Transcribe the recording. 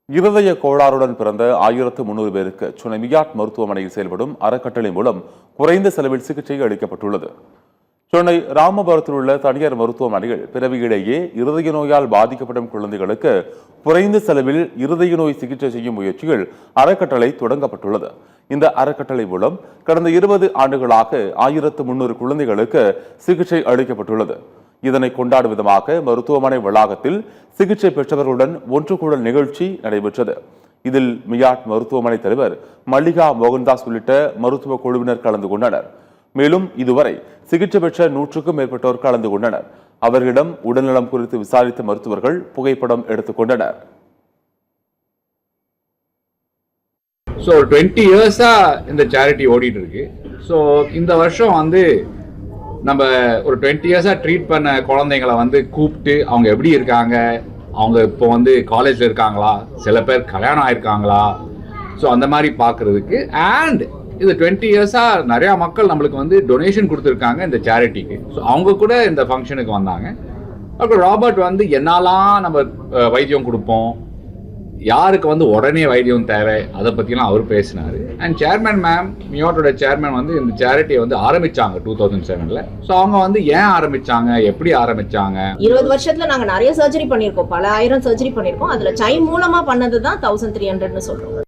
இருதய கோளாறுடன் பிறந்த 1300 பேருக்கு சென்னை மியாட் மருத்துவமனையில் செயல்படும் அறக்கட்டளை மூலம் குறைந்த செலவில் சிகிச்சை அளிக்கப்பட்டுள்ளது. சென்னை ராமபுரத்தில் உள்ள தனியார் மருத்துவமனையில் பிறவியிலேயே இருதய நோயால் பாதிக்கப்படும் குழந்தைகளுக்கு குறைந்த செலவில் இருதய நோய் சிகிச்சை செய்யும் முயற்சியில் அறக்கட்டளை தொடங்கப்பட்டுள்ளது. இந்த அறக்கட்டளை மூலம் கடந்த 20 ஆண்டுகளாக 1300 குழந்தைகளுக்கு சிகிச்சை அளிக்கப்பட்டுள்ளது. இதனை கொண்டாடும் விதமாக மருத்துவமனை வளாகத்தில் சிகிச்சை பெற்றவர்களுடன் ஒன்று கூடல் நிகழ்ச்சி நடைபெற்றது. இதில் மியாட் மருத்துவமனை தலைவர் மல்லிகா மோகன்தாஸ் உள்ளிட்ட மருத்துவ குழுவினர் கலந்து கொண்டனர். மேலும் இதுவரை சிகிச்சை பெற்ற 100க்கும் மேற்பட்டோர் கலந்து கொண்டனர். அவர்களிடம் உடல்நலம் குறித்து விசாரித்த மருத்துவர்கள் புகைப்படம் எடுத்துக் கொண்டனர். ஸோ 20 இயர்ஸாக இந்த சேரிட்டி ஓடிட்டு இருக்கு. ஸோ இந்த வருஷம் நம்ம ஒரு 20 இயர்ஸாக ட்ரீட் பண்ண குழந்தைங்களை கூப்பிட்டு அவங்க எப்படி இருக்காங்க, அவங்க இப்போ காலேஜில் இருக்காங்களா, சில பேர் கல்யாணம் ஆயிருக்காங்களா, ஸோ அந்த மாதிரி பார்க்குறதுக்கு. அண்ட் இது 20 இயர்ஸாக நிறையா மக்கள் நம்மளுக்கு டொனேஷன் கொடுத்துருக்காங்க இந்த சேரிட்டிக்கு. ஸோ அவங்க கூட இந்த ஃபங்க்ஷனுக்கு வந்தாங்க. அப்புறம் ராபர்ட் என்னெல்லாம் நம்ம வைத்தியம் கொடுப்போம், யாருக்கு உடனே வைத்தியம் தேவை, அதை பற்றிலாம் அவர் பேசினார். அண்ட் சேர்மன் மேம், மியாட்டோட சேர்மன் இந்த சேரிட்டியை ஆரம்பித்தாங்க 2007. ஸோ அவங்க ஏன் ஆரம்பித்தாங்க, எப்படி ஆரம்பித்தாங்க? 20 வருஷத்துல நாங்கள் நிறைய சர்ஜரி பண்ணியிருக்கோம், பல ஆயிரம் சர்ஜரி பண்ணியிருக்கோம். அதில் சை மூலமாக பண்ணது தான் 1300ன்னு சொல்கிறோம்.